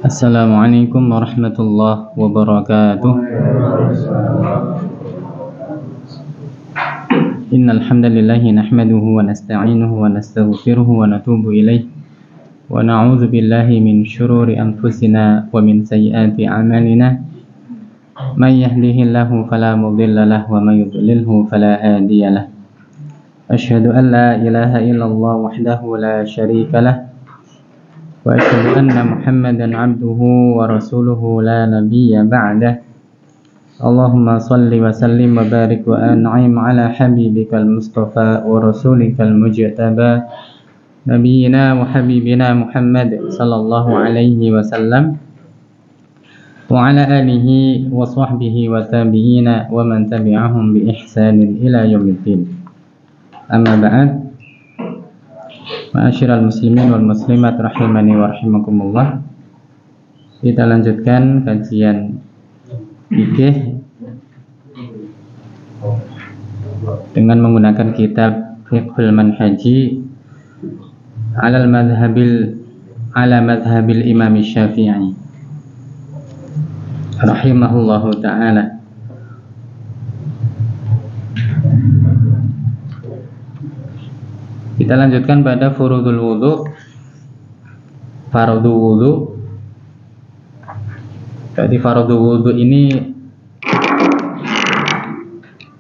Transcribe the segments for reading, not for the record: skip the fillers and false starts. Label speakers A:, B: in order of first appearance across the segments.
A: Assalamualaikum warahmatullahi wabarakatuh. Innal hamdalillah nahmaduhu wa nasta'inuhu wa nastaghfiruhu wa natubu ilayh wa na'udzu billahi min shururi anfusina wa min sayyiati a'malina. May yahdihillahu fala mudilla lahu wa may yudlilhu fala hadiya lahu. Asyhadu an la ilaha illallah wahdahu la syarika lahu wa asyhadu anna Muhammadan 'abduhu wa rasuluhu la nabiyya ba'dah. Allahumma salli wa sallim wa barik wa an'im ala habibikal mustafa wa rasulikal mujtaba nabiyyina wa habibina Muhammad sallallahu alaihi wasallam wa ala alihi wa sahbihi wa tabi'ina wa man tabi'ahum bi ihsanin ila yaumiddin. Amma ba'd. Ma'asyiral muslimin wal muslimat rahimani wa rahimakumullah. Kita lanjutkan kajian fikih dengan menggunakan kitab Fiqhul Manhaji ala madhabil Imam Syafi'i rahimahullahu ta'ala. Kita lanjutkan pada furudul wudu. Fardu wudu. Jadi fardu wudu ini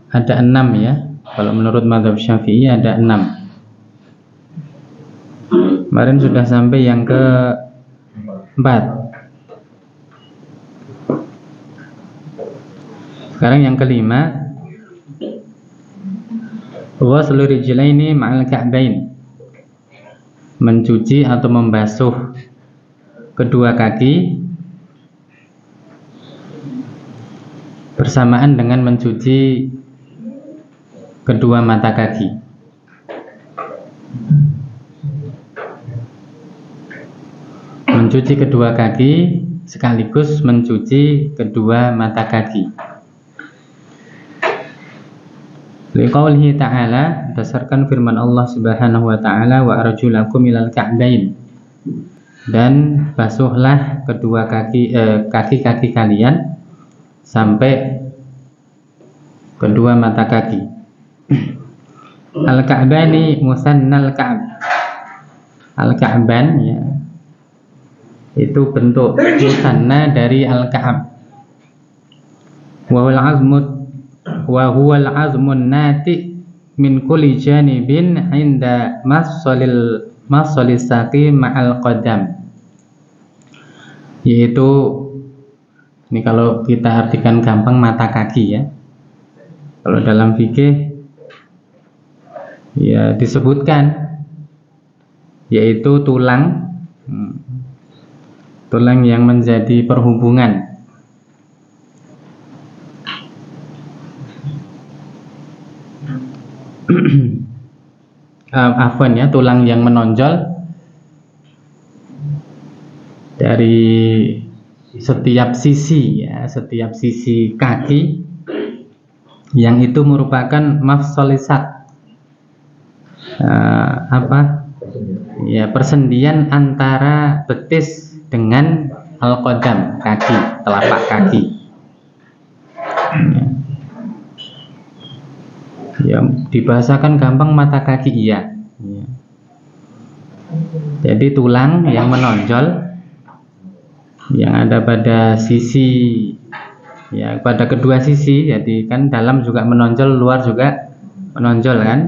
A: ada 6 ya. Kalau menurut mazhab Syafi'i ada 6. Kemarin sudah sampai yang ke-4. Sekarang yang ke-5. Ghuslu rijlaini ma'al ka'bain. Mencuci atau membasuh kedua kaki bersamaan dengan mencuci kedua mata kaki. Mencuci kedua kaki sekaligus mencuci kedua mata kaki. Liqaulihi ta'ala, berdasarkan firman Allah Subhanahu wa ta'ala, wa arjulakum ilal ka'bain. Dan basuhlah kedua kaki-kaki kalian sampai kedua mata kaki. Al-ka'bani musannal ka'b. Al-ka'ban ya, itu bentuk musanna dari al-ka'b. Wa huwal azmun nati min kulli janibin inda masalis saqi ma'al qadam. Yaitu ini kalau kita artikan gampang mata kaki ya. Kalau dalam fikih ya disebutkan yaitu tulang yang menjadi perhubungan afwan ya, tulang yang menonjol dari setiap sisi ya, setiap sisi kaki yang itu merupakan mafsalisat persendian antara betis dengan al-qadam, kaki, telapak kaki ya, dibahasakan gampang mata kaki iya ya. Jadi tulang yang menonjol yang ada pada sisi ya, pada kedua sisi, jadi kan dalam juga menonjol, luar juga menonjol kan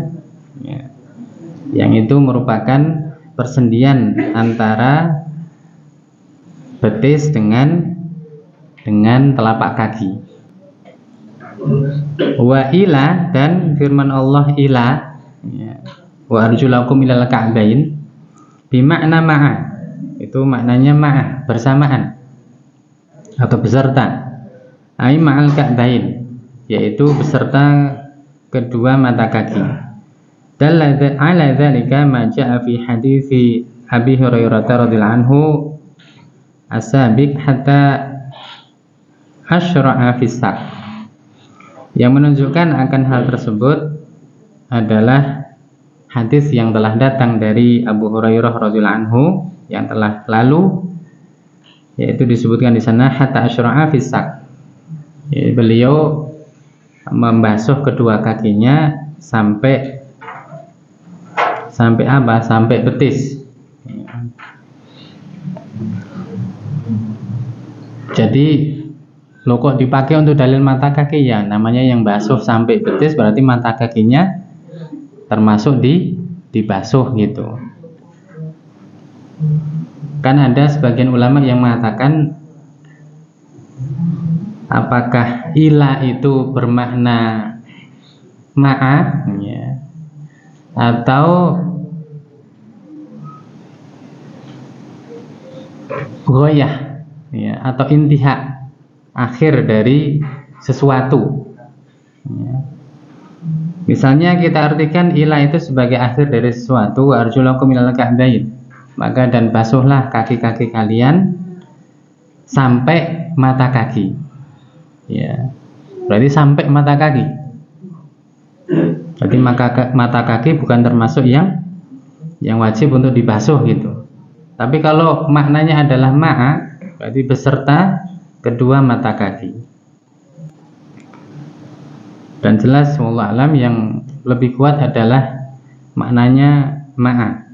A: ya. Yang itu merupakan persendian antara betis dengan telapak kaki. Wa ila, dan firman Allah ila ya, wa arjulakum ilal ka'bain, bimakna ma'a, itu maknanya ma'a, bersamaan atau beserta. Ai ma'al ka'bain, yaitu beserta kedua mata kaki. Dalla ala dzalika ma ja'a fi hadithi Abi Hurairah radhiyallahu anhu as-sabiq hatta asyra'a fi saq. Yang menunjukkan akan hal tersebut adalah hadis yang telah datang dari Abu Hurairah radhiyallahu anhu yang telah lalu, yaitu disebutkan di sana hatta asyra'a fisak. Beliau membasuh kedua kakinya sampai apa? Sampai betis. Jadi lo kok dipakai untuk dalil mata kaki, ya namanya yang basuh sampai betis berarti mata kakinya termasuk dibasuh gitu. Kan ada sebagian ulama yang mengatakan apakah ila itu bermakna ma'a ya, atau goyah ya, atau intihak akhir dari sesuatu ya. Misalnya kita artikan ila itu sebagai akhir dari sesuatu, arjulakum minal ka'bain, maka dan basuhlah kaki-kaki kalian sampai mata kaki ya, berarti sampai mata kaki, berarti mata kaki bukan termasuk yang wajib untuk dibasuh gitu. Tapi kalau maknanya adalah ma'a, berarti beserta kedua mata kaki. Dan jelas wallahu alam yang lebih kuat adalah maknanya ma'a.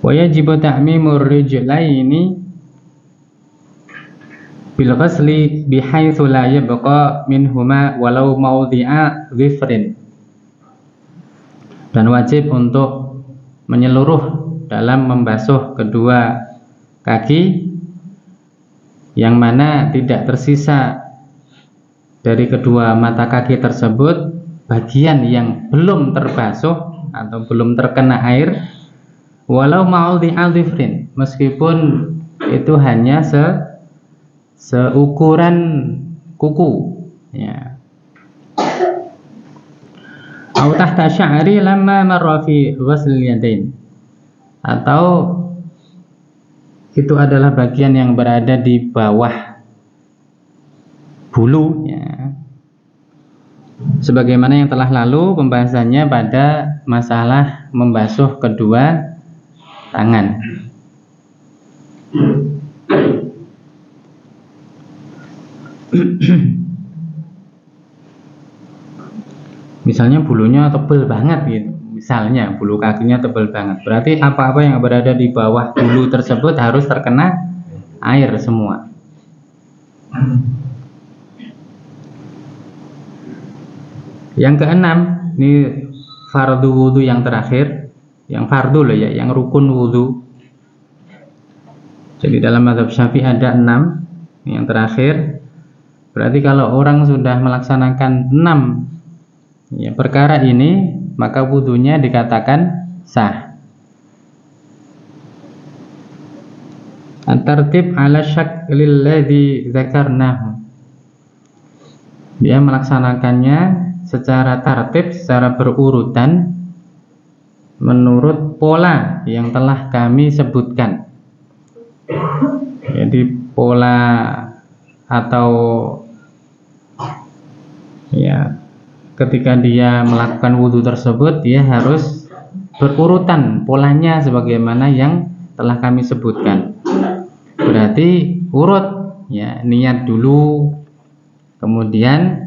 A: Wa yajibu ta'mimur rijlaini bil ghasli bihaitsu la yabqa minhuma walau mawdi'a dhifrin. Dan wajib untuk menyeluruh dalam membasuh kedua kaki yang mana tidak tersisa dari kedua mata kaki tersebut bagian yang belum terbasuh atau belum terkena air, walau ma'udhi'al dhifrin, meskipun itu hanya seukuran kuku ya. Au tahta sya'ri lamma marra fi ghusl yadain, atau itu adalah bagian yang berada di bawah bulu ya. Sebagaimana yang telah lalu pembahasannya pada masalah membasuh kedua tangan. Misalnya bulunya tebal banget gitu, misalnya bulu kakinya tebal banget, berarti apa-apa yang berada di bawah bulu tersebut harus terkena air semua. Yang keenam, ini fardu wudu yang terakhir, yang fardu loh ya, yang rukun wudu. Jadi dalam mazhab Syafi'i ada 6, yang terakhir. Berarti kalau orang sudah melaksanakan 6 ya, perkara ini, maka wudunya dikatakan sah. At-tartib ala syaklil ladzi dzakarnahu. Dia melaksanakannya secara tertib, secara berurutan menurut pola yang telah kami sebutkan. Jadi pola atau ya, ketika dia melakukan wudhu tersebut, dia harus berurutan polanya sebagaimana yang telah kami sebutkan. Berarti urut ya, niat dulu, kemudian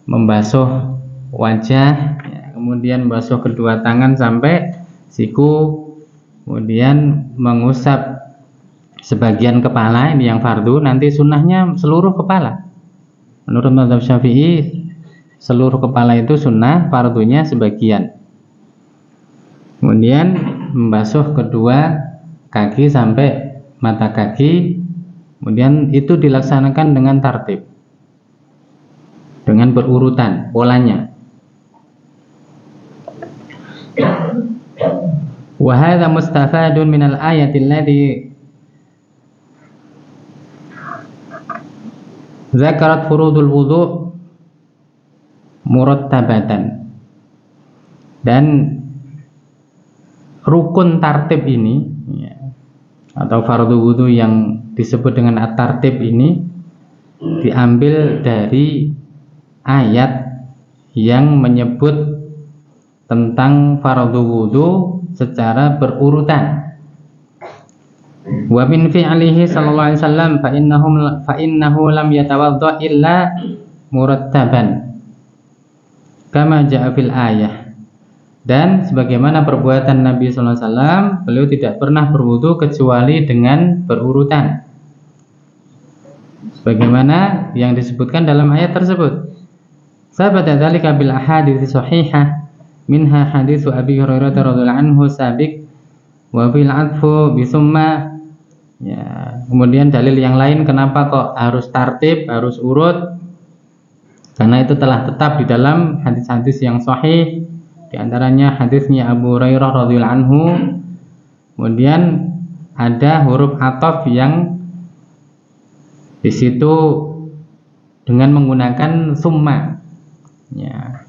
A: membasuh wajah ya, kemudian membasuh kedua tangan sampai siku, kemudian mengusap sebagian kepala, ini yang fardu. Nanti sunnahnya seluruh kepala. Menurut mazhab Syafi'i seluruh kepala itu sunnah, fardunya sebagian. Kemudian membasuh kedua kaki sampai mata kaki. Kemudian itu dilaksanakan dengan tertib, dengan berurutan polanya. Wa hadza mustafadun minal ayati allati zakarat furudul wudu murattabatan. Dan rukun tartib ini ya, atau fardu wudu yang disebut dengan at-tartib ini diambil dari ayat yang menyebut tentang fardhu wudu secara berurutan. Wa min fi'lihi sallallahu alaihi wasallam fa innahu lam yatawadda illa murattaban kama ja'a fil ayah. Dan sebagaimana perbuatan Nabi sallallahu alaihi wasallam, beliau tidak pernah berwudu kecuali dengan berurutan, sebagaimana yang disebutkan dalam ayat tersebut. Sabata dzalika bil ahadits shahihah minha hadits Abi Hurairah radhiyallahu anhu sabiq wa bil adfu bi summa. Ya, kemudian dalil yang lain kenapa kok harus tartib, harus urut? Karena itu telah tetap di dalam hadis-hadis yang sahih, di antaranya hadisnya Abu Hurairah radhiyallahu anhu. Kemudian ada huruf ataf yang di situ dengan menggunakan summa. Ya.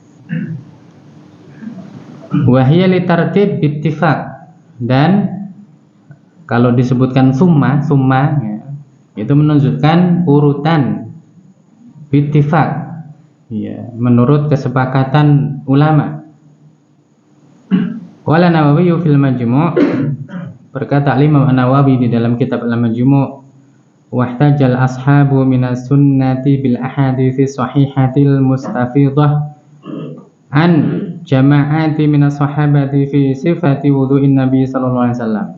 A: Wahiyya li tartib bittifaq, dan kalau disebutkan summa ya, itu menunjukkan urutan bittifaq, ya, menurut kesepakatan ulama. Qala Nawawi fil Majmu', berkata Imam An-Nawawi di dalam kitab Al-Majmu', wahtajal ashabu minas sunnati bil ahadithi sahihatil mustafidah an jama'ati minas sahabati fi sifati wudu'in Nabi sallallahu alaihi wasallam.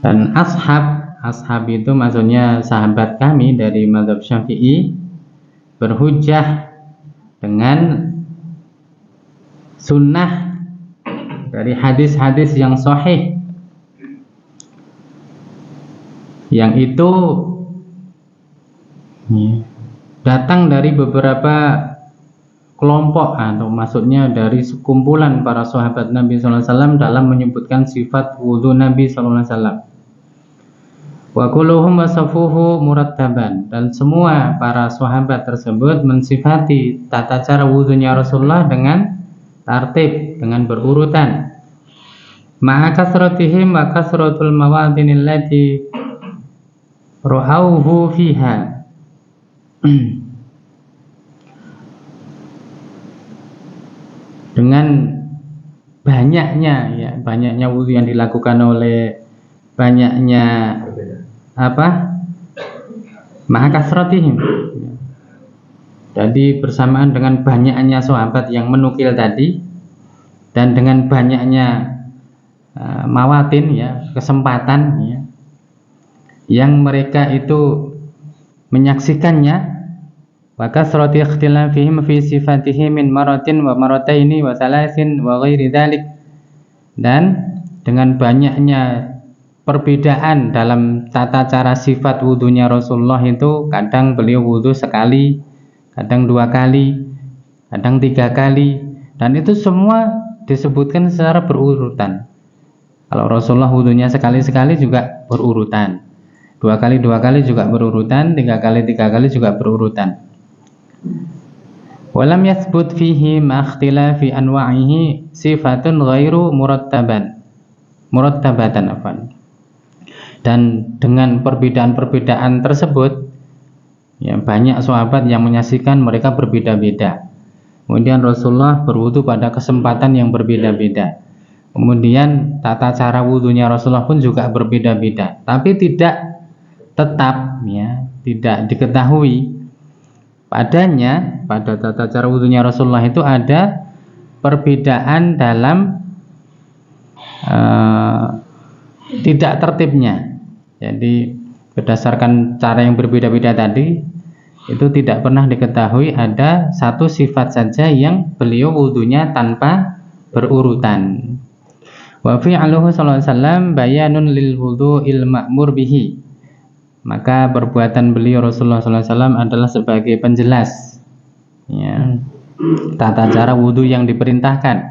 A: Dan ashab itu maksudnya sahabat kami dari mazhab Syafi'i berhujjah dengan sunnah dari hadis-hadis yang sahih, yang itu datang dari beberapa kelompok, atau maksudnya dari sekumpulan para sahabat Nabi sallallahu alaihi wasallam dalam menyebutkan sifat wudu Nabi sallallahu alaihi wasallam. Wa kulluhum wasafuhu murattaban, dan semua para sahabat tersebut mensifati tata cara wudunya Rasulullah dengan tartib, dengan berurutan. Ma'a kasratihim wa kasratul mawadinil lati ra'awhu fiha. Dengan banyaknya wudu yang dilakukan oleh banyaknya ma'a kasratihim. Jadi bersamaan dengan banyaknya sahabat yang menukil tadi, dan dengan banyaknya mawatin, ya, kesempatan, ya, yang mereka itu menyaksikannya, maka kasrati ikhtilafihim fi sifatihi min maratin wa marataini wa thalathin wa ghairi dzalik, dan dengan banyaknya perbedaan dalam tata cara sifat wudunya Rasulullah itu, kadang beliau wudu sekali, kadang 2 kali, kadang 3 kali, dan itu semua disebutkan secara berurutan. Kalau Rasulullah wudunya sekali-sekali juga berurutan, 2 kali juga berurutan, 3 kali juga berurutan. Walam yathbut fihi ma ikhtilafi anwa'ihi sifatun ghairu murattabatan afan. Dan dengan perbedaan-perbedaan tersebut, ya, banyak sahabat yang menyaksikan mereka berbeda-beda. Kemudian Rasulullah berwudu pada kesempatan yang berbeda-beda. Kemudian tata cara wudunya Rasulullah pun juga berbeda-beda. Tapi tidak tetap, ya, tidak diketahui padanya, pada tata cara wudunya Rasulullah itu ada perbedaan dalam tidak tertibnya. Jadi berdasarkan cara yang berbeda-beda tadi, itu tidak pernah diketahui ada satu sifat saja yang beliau wudunya tanpa berurutan. Wa fi'luhu sallallahu alaihi wasallam bayanun lil wudu'il ma'mur bihi. Maka perbuatan beliau Rasulullah sallallahu alaihi wasallam adalah sebagai penjelas, ya, tata cara wudu yang diperintahkan.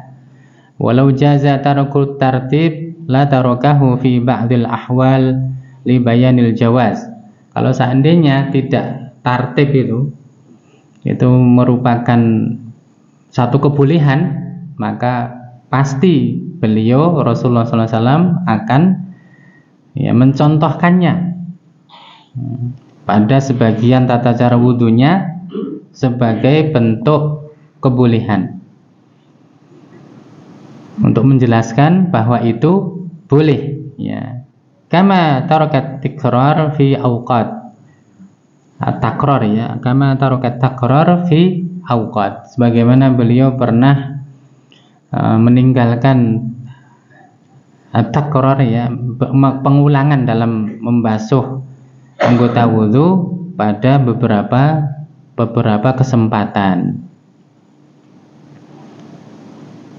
A: Walau jaza tarakut tartib la tarakahu fi ba'dil ahwal li bayanil jawaz. Kalau seandainya tidak tartib itu merupakan satu kebolehan, maka pasti beliau Rasulullah SAW akan, ya, mencontohkannya pada sebagian tata cara wudunya sebagai bentuk kebolehan, untuk menjelaskan bahwa itu boleh, ya. Kama tarakat tikrar fi awqat at-takrar, ya, kama tarakat takrar fi awqat, sebagaimana beliau pernah meninggalkan at-takrar, ya, pengulangan dalam membasuh anggota wudu pada beberapa kesempatan.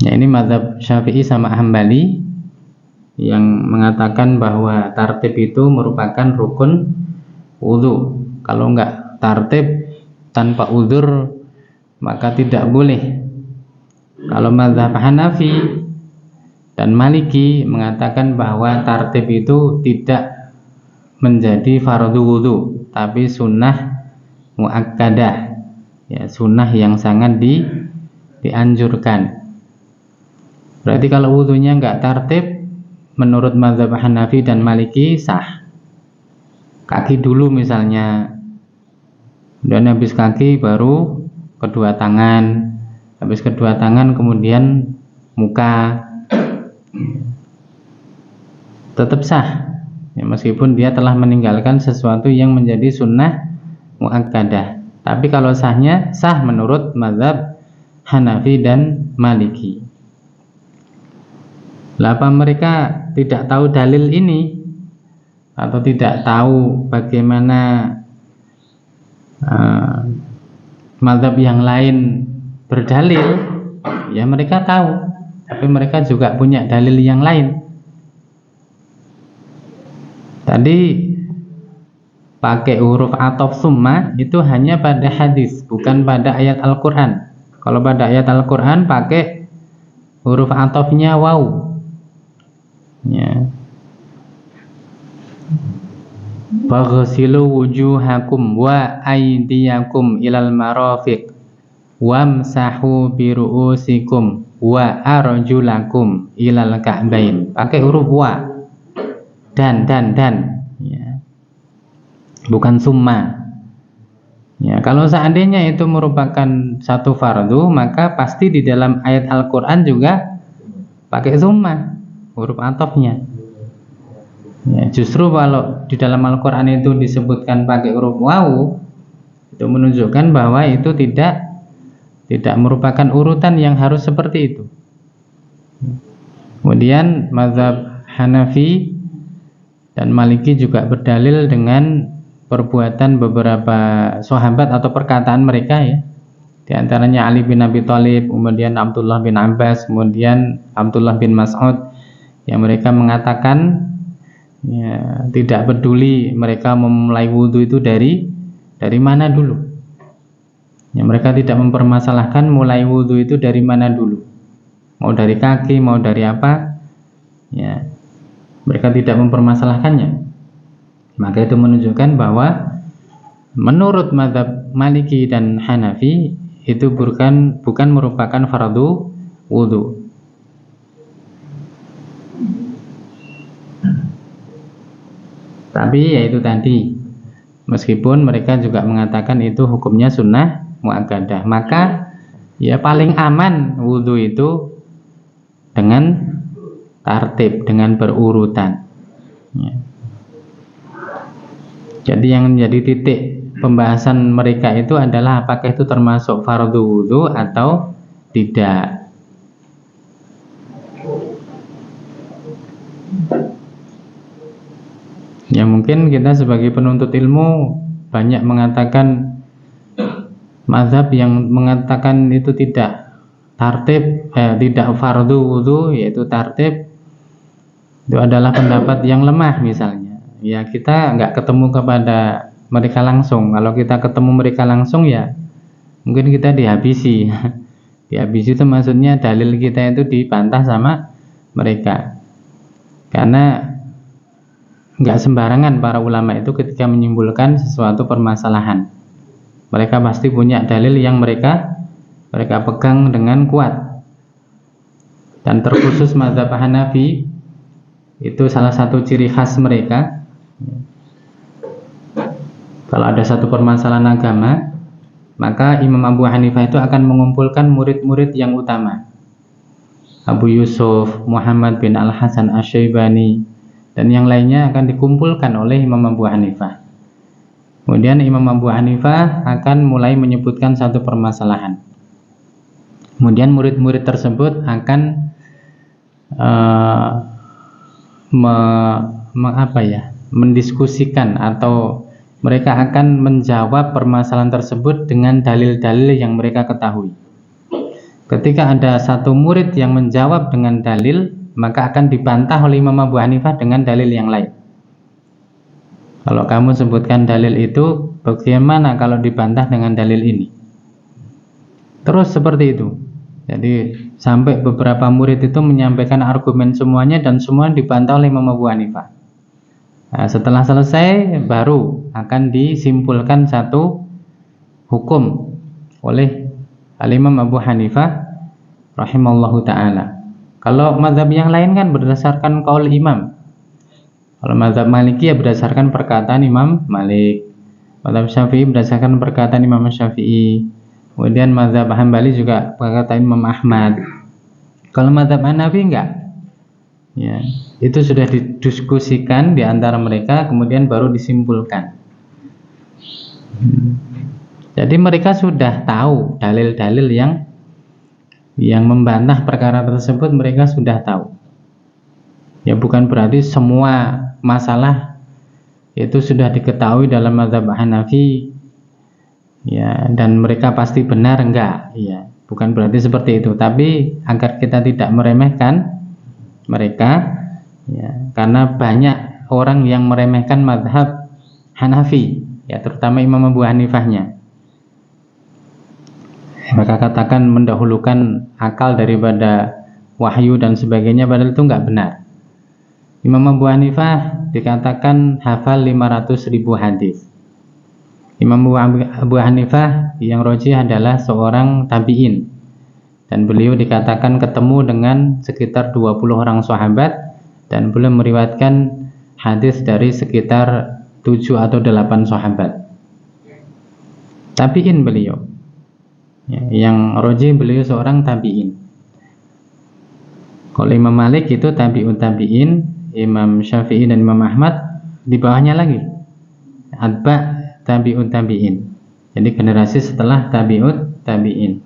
A: Ya, ini mazhab Syafi'i sama Hambali yang mengatakan bahwa tartib itu merupakan rukun wudu. Kalau enggak tartib tanpa uzur maka tidak boleh. Kalau mazhab Hanafi dan Maliki mengatakan bahwa tartib itu tidak menjadi fardu wudu, tapi sunnah muakkadah, ya, sunnah yang sangat dianjurkan. Berarti kalau wudunya enggak tertib, menurut mazhab Hanafi dan Maliki sah. Kaki dulu misalnya, dan habis kaki baru kedua tangan, habis kedua tangan kemudian muka, tetap sah, ya, meskipun dia telah meninggalkan sesuatu yang menjadi sunnah muakkadah. Tapi kalau sahnya sah menurut mazhab Hanafi dan Maliki. Apa mereka tidak tahu dalil ini atau tidak tahu bagaimana mazhab yang lain berdalil? Ya, mereka tahu, tapi mereka juga punya dalil yang lain. Tadi pakai huruf athof summa itu hanya pada hadis, bukan pada ayat Al-Quran. Kalau pada ayat Al-Quran pakai huruf athofnya waw, ya. Faghsilu wujuhakum wa aydiyakum ilal marafiq wamsahu bi ru'usikum wa arjulakum ilal ka'bain. Pakai huruf wa dan ya. Bukan summa. Ya, kalau seandainya itu merupakan satu fardu, maka pasti di dalam ayat Al-Qur'an juga pakai summa, huruf athofnya. Ya, justru kalau di dalam Al-Qur'an itu disebutkan pakai huruf waw, itu menunjukkan bahwa itu tidak merupakan urutan yang harus seperti itu. Kemudian mazhab Hanafi dan Maliki juga berdalil dengan perbuatan beberapa sahabat atau perkataan mereka, ya. Di antaranya Ali bin Abi Thalib, kemudian Abdullah bin Abbas, kemudian Abdullah bin Mas'ud, yang mereka mengatakan, ya, tidak peduli mereka memulai wudhu itu dari mana dulu. Ya, mereka tidak mempermasalahkan mulai wudhu itu dari mana dulu. Mau dari kaki, mau dari apa, ya, mereka tidak mempermasalahkannya. Maka itu menunjukkan bahwa menurut mazhab Maliki dan Hanafi itu bukan merupakan fardu wudhu. Tapi yaitu tadi, meskipun mereka juga mengatakan itu hukumnya sunnah muakkadah, maka ya paling aman wudhu itu dengan tartib, dengan berurutan, ya. Jadi yang menjadi titik pembahasan mereka itu adalah apakah itu termasuk fardu wudhu atau tidak. Ya, mungkin kita sebagai penuntut ilmu banyak mengatakan mazhab yang mengatakan itu tidak tartib, tidak fardu wudhu, yaitu tartib, itu adalah pendapat yang lemah misalnya. Ya, kita nggak ketemu kepada mereka langsung. Kalau kita ketemu mereka langsung, ya mungkin kita dihabisi. Dihabisi itu maksudnya dalil kita itu dibantah sama mereka. Karena nggak sembarangan para ulama itu ketika menyimpulkan sesuatu permasalahan. Mereka pasti punya dalil yang mereka pegang dengan kuat. Dan terkhusus mazhab Hanafi itu salah satu ciri khas mereka. Kalau ada satu permasalahan agama, maka Imam Abu Hanifah itu akan mengumpulkan murid-murid yang utama, Abu Yusuf, Muhammad bin Al-Hasan Asy-Syaibani, dan yang lainnya akan dikumpulkan oleh Imam Abu Hanifah. Kemudian Imam Abu Hanifah akan mulai menyebutkan satu permasalahan. Kemudian murid-murid tersebut akan mendiskusikan atau mereka akan menjawab permasalahan tersebut dengan dalil-dalil yang mereka ketahui. Ketika ada satu murid yang menjawab dengan dalil, maka akan dibantah oleh Imam Abu Hanifah dengan dalil yang lain. Kalau kamu sebutkan dalil itu, bagaimana kalau dibantah dengan dalil ini? Terus seperti itu. Jadi sampai beberapa murid itu menyampaikan argumen semuanya dan semua dibantah oleh Imam Abu Hanifah. Nah, setelah selesai baru akan disimpulkan satu hukum oleh Al-Imam Abu Hanifah rahimallahu ta'ala. Kalau mazhab yang lain kan berdasarkan qaul imam. Kalau mazhab Maliki ya berdasarkan perkataan Imam Malik. Mazhab Syafi'i berdasarkan perkataan Imam Syafi'i. Kemudian mazhab Hambali juga perkataan Imam Ahmad. Kalau mazhab Hanafi enggak. Ya, itu sudah didiskusikan di antara mereka kemudian baru disimpulkan. Jadi mereka sudah tahu dalil-dalil yang membantah perkara tersebut, mereka sudah tahu. Ya, bukan berarti semua masalah itu sudah diketahui dalam mazhab Hanafi, ya, dan mereka pasti benar, enggak, ya, bukan berarti seperti itu. Tapi agar kita tidak meremehkan mereka, ya, karena banyak orang yang meremehkan mazhab Hanafi, ya, terutama Imam Abu Hanifahnya. Maka katakan mendahulukan akal daripada wahyu dan sebagainya, padahal itu enggak benar. Imam Abu Hanifah dikatakan hafal 500.000 hadis. Imam Abu Hanifah yang rajih adalah seorang tabi'in, dan beliau dikatakan ketemu dengan sekitar 20 orang sahabat, dan beliau meriwayatkan hadis dari sekitar 7 atau 8 sahabat. Tabi'in beliau, ya, yang rajih beliau seorang tabi'in. Kalau Imam Malik itu tabi'ut tabi'in, Imam Syafi'i dan Imam Ahmad di bawahnya lagi atba tabi'ut tabi'in. Jadi generasi setelah tabi'ut tabi'in.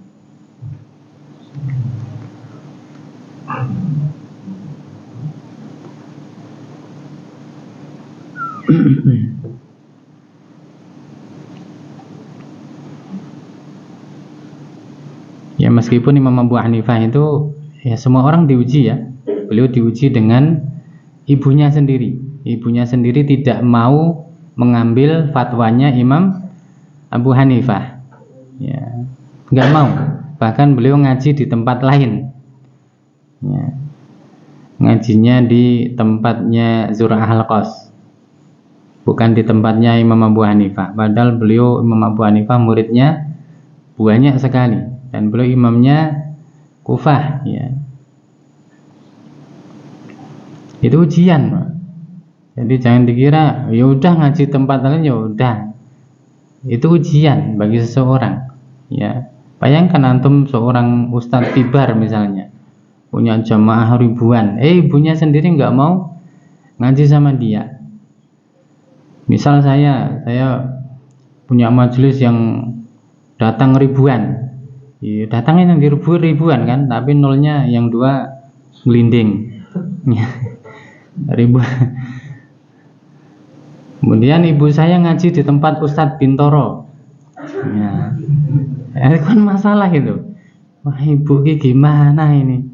A: Ya, meskipun Imam Abu Hanifah itu ya semua orang diuji, ya. Beliau diuji dengan ibunya sendiri. Ibunya sendiri tidak mau mengambil fatwanya Imam Abu Hanifah. Ya, enggak mau. Bahkan beliau ngaji di tempat lain. Ya. Ngajinya di tempatnya Zur'ah Al-Qas, bukan di tempatnya Imam Abu Hanifah. Padahal beliau Imam Abu Hanifah muridnya banyak sekali, dan beliau imamnya Kufah, ya. Itu ujian, Pak. Jadi jangan dikira ya udah ngaji tempat lain ya udah. Itu ujian bagi seseorang, ya. Bayangkan antum seorang ustadz kibar misalnya, punya jamaah ribuan, ibunya sendiri nggak mau ngaji sama dia. Misal saya punya majelis yang datang ribuan, ya, datangnya yang ribuan kan, tapi nolnya yang 2 gelinding. Ribuan. Kemudian ibu saya ngaji di tempat Ustadz Bintoro, ya, itu kan masalah itu. Wah, ibu ini gimana ini,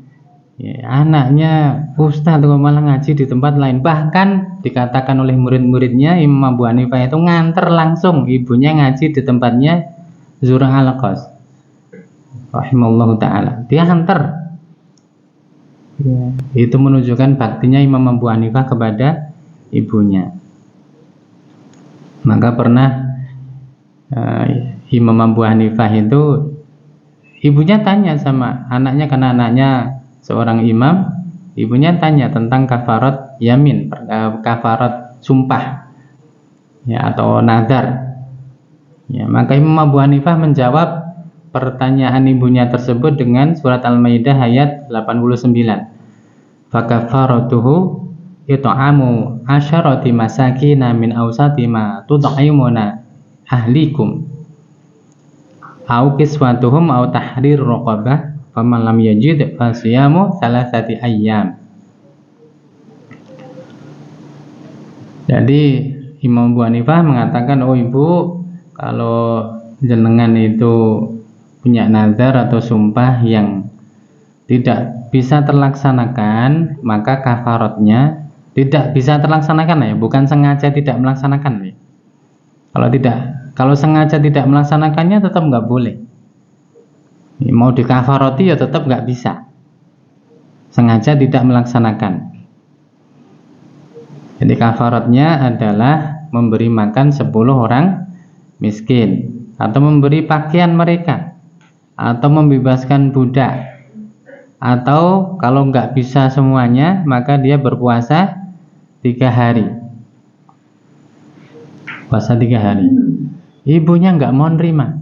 A: ya, anaknya Ustadz kok malah ngaji di tempat lain. Bahkan dikatakan oleh murid-muridnya Imam Abu Hanifah itu nganter langsung ibunya ngaji di tempatnya Zur'ah Al-Qas rahimallahu ta'ala. Dia hantar, ya, itu menunjukkan baktinya Imam Abu Hanifah kepada ibunya. Maka pernah Imam Abu Hanifah itu ibunya tanya sama anaknya, karena anaknya seorang imam. Ibunya tanya tentang kafarat yamin, kafarat sumpah, ya, atau nazar, Ya, maka Imam Abu Hanifah menjawab pertanyaan ibunya tersebut dengan surat Al-Maidah ayat 89. Fakafaratuhu it'amu asyarati masakina min awsati ma tut'imuna ahlikum au kiswatuhum au tahrir raqabah faman lam yajid fasiyamu salasati ayyam. Jadi Imam Abu Hanifah mengatakan, oh ibu, kalau jenengan itu punya nazar atau sumpah yang tidak bisa terlaksanakan, maka kafaratnya tidak bisa terlaksanakan ya, bukan sengaja tidak melaksanakan ya. Kalau sengaja tidak melaksanakannya tetap nggak boleh. Mau dikafarati ya tetap nggak bisa. Sengaja tidak melaksanakan. Jadi kafaratnya adalah memberi makan 10 orang miskin, atau memberi pakaian mereka, atau membebaskan budak, atau kalau nggak bisa semuanya maka dia berpuasa 3 hari. Puasa 3 hari. Ibunya nggak mau nerima.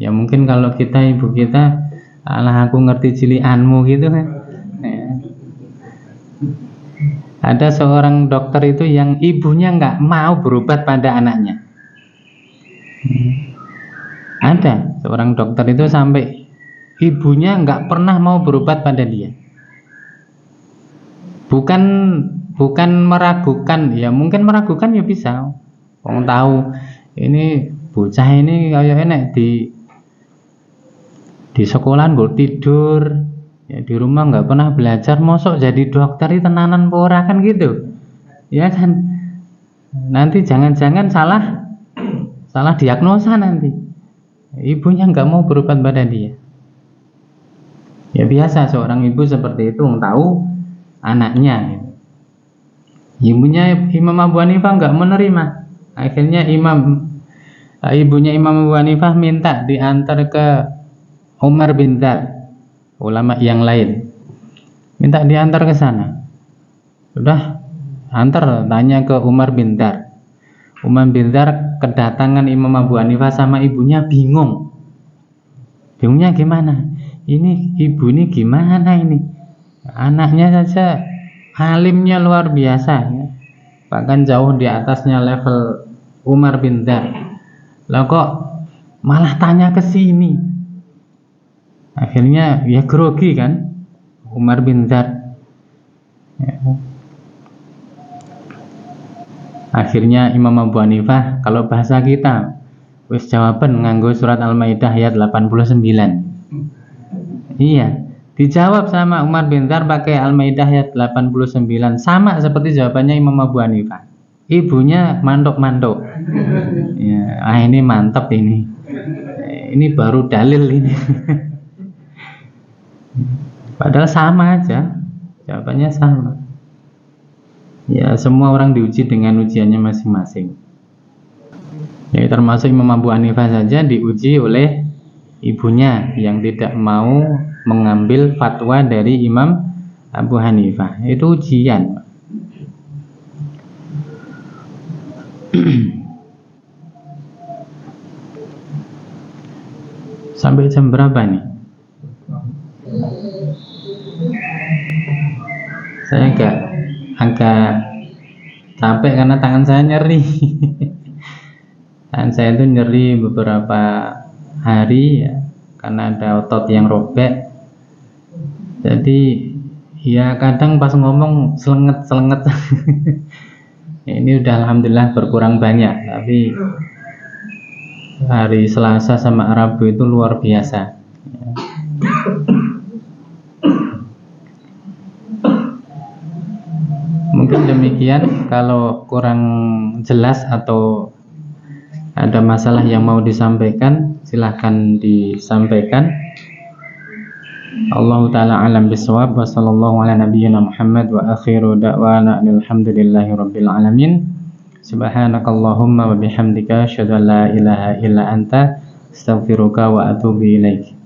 A: Ya mungkin kalau kita, ibu kita, alah aku ngerti cilianmu gitu kan. Ada seorang dokter itu yang ibunya nggak mau berobat pada anaknya. Ada seorang dokter itu sampai ibunya nggak pernah mau berobat pada dia. Bukan meragukan, ya mungkin meragukan ya bisa. Orang tahu ini bocah ini kayak enak di sekolah nggak tidur, ya di rumah nggak pernah belajar, mosok jadi dokter itu tenanan pora kan gitu, ya kan? Nanti jangan-jangan salah diagnosa nanti. Ibunya nggak mau berobat pada dia. Ya biasa seorang ibu seperti itu tahu anaknya. Ibunya Imam Abu Hanifah nggak menerima. Akhirnya ibunya Imam Abu Hanifah minta diantar ke Umar bin Dar, ulama yang lain. Minta diantar ke sana. Sudah antar, tanya ke Umar bin Dar. Umar bin Dar kedatangan Imam Abu Hanifah sama ibunya bingung. Bingungnya gimana? Ini ibu ini gimana ini? Anaknya saja alimnya luar biasa ya. Bahkan jauh di atasnya level Umar bin Dar. Lah kok malah tanya ke sini? Akhirnya ya grogi kan Umar bin Dar ya. Akhirnya Imam Abu Hanifah, kalau bahasa kita wis jawaban nganggo surat Al-Maidah ayat 89. Iya, dijawab sama Umar bin Dar pakai Al-Maidah ayat 89, sama seperti jawabannya Imam Abu Hanifah. Ibunya mantuk-mantuk. Ya, ini mantap ini. Ini baru dalil ini. Padahal sama aja, jawabannya sama. Ya, semua orang diuji dengan ujiannya masing-masing. Ya, termasuk Imam Abu Hanifah saja diuji oleh ibunya yang tidak mau mengambil fatwa dari Imam Abu Hanifah. Itu ujian. Sampai jam berapa nih? Saya agak capek karena tangan saya nyeri. Tangan saya itu nyeri beberapa hari ya, karena ada otot yang robek. Jadi ya kadang pas ngomong selenget. Ini udah alhamdulillah berkurang banyak, tapi hari Selasa sama Rabu itu luar biasa. Mungkin demikian. Kalau kurang jelas atau ada masalah yang mau disampaikan, silahkan disampaikan. Allahu ta'ala alam bisawab. Wa sallallahu ala nabiyyina Muhammad wa akhiru da'wana alhamdulillahi rabbil alamin. Subhanakallahumma wa bihamdika asyhadu an la ilaha illa anta astaghfiruka wa atubu ilaik.